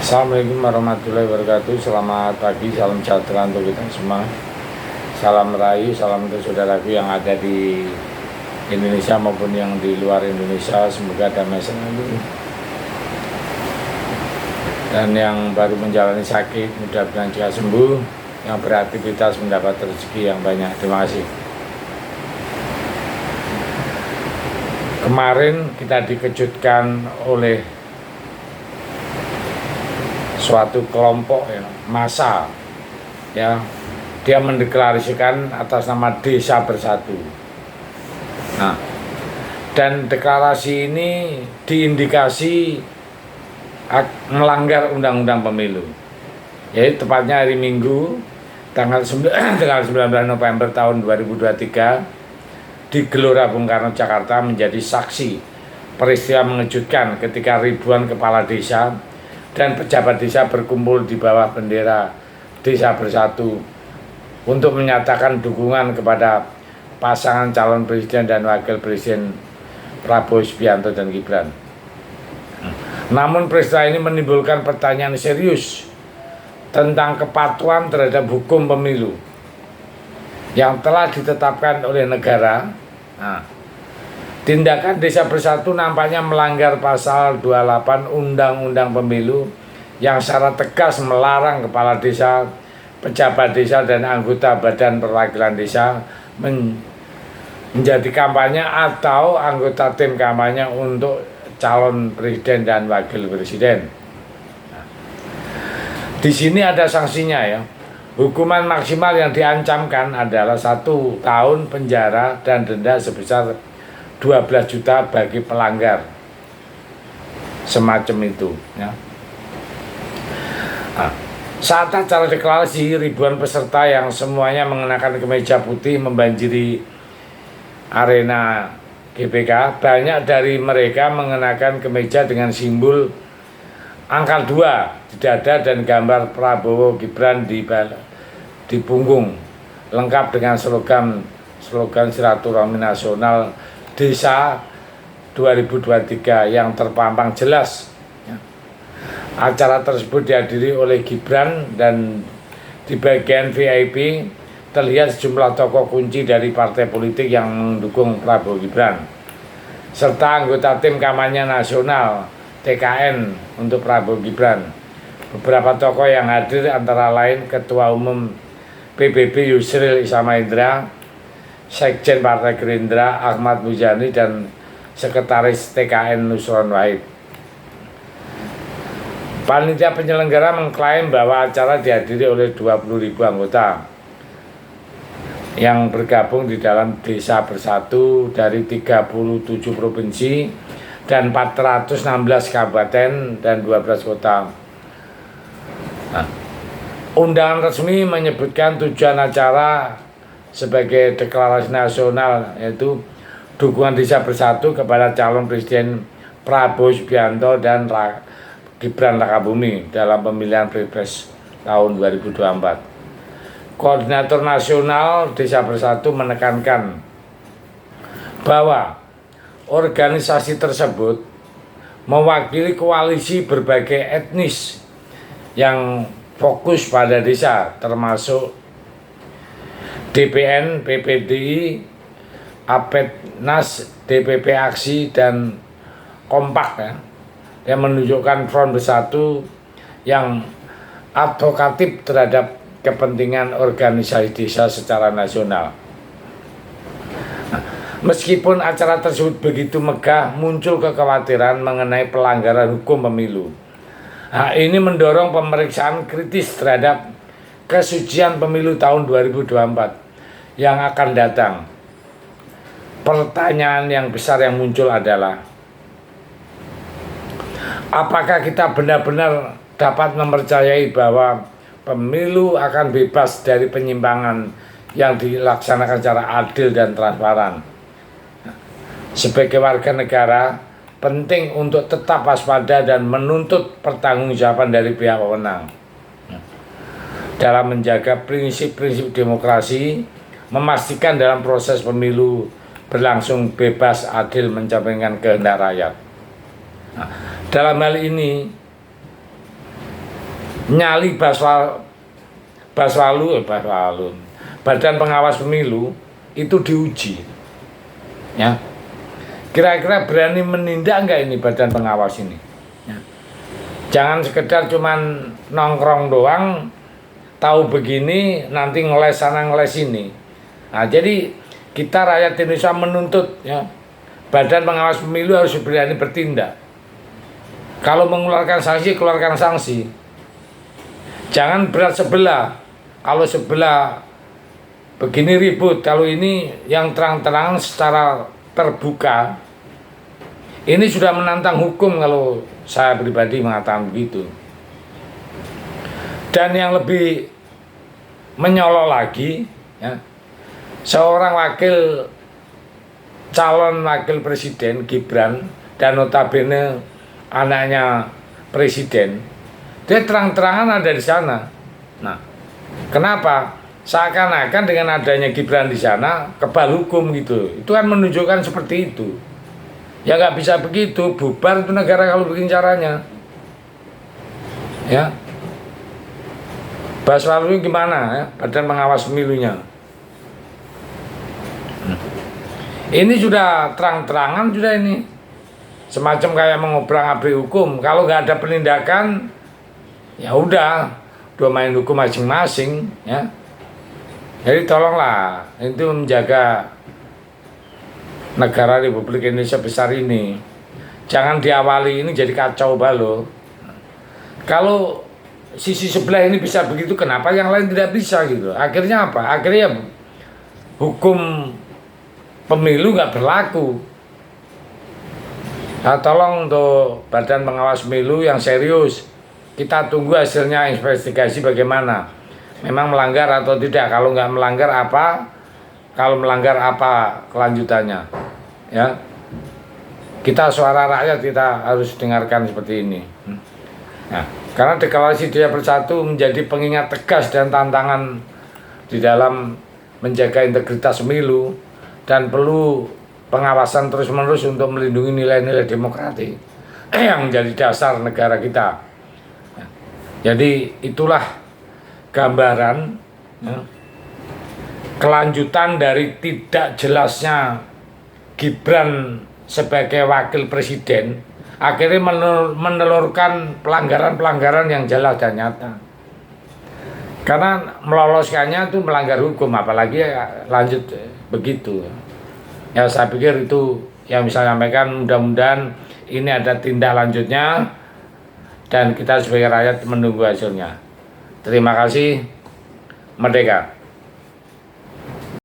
Assalamualaikum warahmatullahi wabarakatuh. Selamat pagi, salam sejahtera untuk kita semua. Salam rayu, salam untuk saudaraku yang ada di Indonesia maupun yang di luar Indonesia. Semoga damai selalu. Dan yang baru menjalani sakit, mudah-mudahan juga sembuh. Yang beraktivitas mendapat rezeki yang banyak. Terima kasih. Kemarin kita dikejutkan oleh suatu kelompok massa, dia mendeklarasikan atas nama Desa Bersatu. Nah, dan deklarasi ini diindikasi melanggar undang-undang pemilu. Yaitu tepatnya hari Minggu tanggal 19 November tahun 2023 di Gelora Bung Karno Jakarta menjadi saksi peristiwa mengejutkan ketika ribuan kepala desa dan pejabat desa berkumpul di bawah bendera Desa Bersatu untuk menyatakan dukungan kepada pasangan calon presiden dan wakil presiden Prabowo Subianto dan Gibran. Namun peristiwa ini menimbulkan pertanyaan serius tentang kepatuhan terhadap hukum pemilu yang telah ditetapkan oleh negara. Tindakan Desa Bersatu nampaknya melanggar pasal 28 Undang-Undang Pemilu yang secara tegas melarang kepala desa, pejabat desa, dan anggota Badan Perwakilan Desa menjadi kampanye atau anggota tim kampanye untuk calon presiden dan wakil presiden. Di sini ada sanksinya ya. Hukuman maksimal yang diancamkan adalah 1 tahun penjara dan denda sebesar 12 juta bagi pelanggar semacam itu ya. Saat acara deklarasi, ribuan peserta yang semuanya mengenakan kemeja putih membanjiri arena GBK. Banyak dari mereka mengenakan kemeja dengan simbol angka 2 di dada dan gambar Prabowo Gibran di punggung, lengkap dengan slogan silaturahmi nasional Desa 2023 yang terpampang jelas. Acara tersebut dihadiri oleh Gibran dan di bagian VIP terlihat sejumlah tokoh kunci dari partai politik yang mendukung Prabowo Gibran serta anggota tim kampanye nasional TKN untuk Prabowo Gibran. Beberapa tokoh yang hadir antara lain Ketua Umum PBB Yusril Issamahendra, Sekjen Partai Gerindra Ahmad Muzani, dan Sekretaris TKN Nusron Wahid. Panitia penyelenggara mengklaim bahwa acara dihadiri oleh 20.000 anggota yang bergabung di dalam Desa Bersatu dari 37 provinsi dan 416 kabupaten dan 12 kota. Undangan resmi menyebutkan tujuan acara sebagai deklarasi nasional, yaitu dukungan Desa Bersatu kepada calon presiden Prabowo Subianto dan Gibran Rakabumi dalam pemilihan Pilpres tahun 2024. Koordinator Nasional Desa Bersatu menekankan bahwa organisasi tersebut mewakili koalisi berbagai etnis yang fokus pada desa, termasuk DPN, PPDI, APEDNAS, DPP Aksi, dan Kompak yang menunjukkan front bersatu yang advokatif terhadap kepentingan organisasi desa secara nasional. Meskipun acara tersebut begitu megah, muncul kekhawatiran mengenai pelanggaran hukum pemilu. Ini mendorong pemeriksaan kritis terhadap kesucian pemilu tahun 2024 yang akan datang. Pertanyaan yang besar yang muncul adalah, apakah kita benar-benar dapat mempercayai bahwa pemilu akan bebas dari penyimpangan yang dilaksanakan secara adil dan transparan? Sebagai warga negara, penting untuk tetap waspada dan menuntut pertanggungjawaban dari pihak pemenang dalam menjaga prinsip-prinsip demokrasi, memastikan dalam proses pemilu berlangsung bebas, adil, mencerminkan kehendak rakyat. Dalam hal ini, nyali Baswalu, Badan Pengawas Pemilu itu diuji. Ya. Kira-kira berani menindak enggak ini badan pengawas ini? Ya. Jangan sekedar cuman nongkrong doang, tahu begini nanti ngeles sana ngeles ini. Nah, jadi kita rakyat Indonesia menuntut ya, badan pengawas pemilu harus berani bertindak. Kalau mengeluarkan sanksi, keluarkan sanksi. Jangan berat sebelah. Kalau sebelah begini ribut, kalau ini yang terang-terangan secara terbuka, ini sudah menantang hukum kalau saya pribadi mengatakan begitu. Dan yang lebih menyolok lagi, ya, seorang calon wakil presiden Gibran dan notabene anaknya presiden, dia terang-terangan ada di sana. Nah, kenapa? Seakan-akan dengan adanya Gibran di sana kebal hukum gitu. Itu kan menunjukkan seperti itu. Ya nggak bisa begitu, bubar itu negara kalau bikin caranya. Ya. Baswalu gimana ya, badan pengawas pemilunya. Ini sudah terang-terangan sudah ini. Semacam kayak mengobrak-abrik hukum. Kalau nggak ada penindakan, ya udah, domain hukum masing-masing ya. Jadi tolonglah itu menjaga negara Republik Indonesia besar ini. Jangan diawali ini jadi kacau balau. Kalau sisi sebelah ini bisa begitu, kenapa yang lain tidak bisa gitu? Akhirnya apa? Akhirnya hukum pemilu nggak berlaku. Nah, tolong untuk badan pengawas pemilu yang serius. Kita tunggu hasilnya investigasi bagaimana. Memang melanggar atau tidak? Kalau nggak melanggar apa? Kalau melanggar apa kelanjutannya? Ya, kita suara rakyat kita harus dengarkan seperti ini. Nah, karena deklarasi Desa Bersatu menjadi pengingat tegas dan tantangan di dalam menjaga integritas pemilu dan perlu pengawasan terus-menerus untuk melindungi nilai-nilai demokratik yang menjadi dasar negara kita. Jadi itulah gambaran ya, kelanjutan dari tidak jelasnya Gibran sebagai wakil presiden, akhirnya menelurkan pelanggaran-pelanggaran yang jelas dan nyata. Karena meloloskannya itu melanggar hukum, apalagi ya, lanjut begitu. Ya saya pikir itu yang bisa sampaikan, mudah-mudahan ini ada tindak lanjutnya dan kita sebagai rakyat menunggu hasilnya. Terima kasih. Merdeka.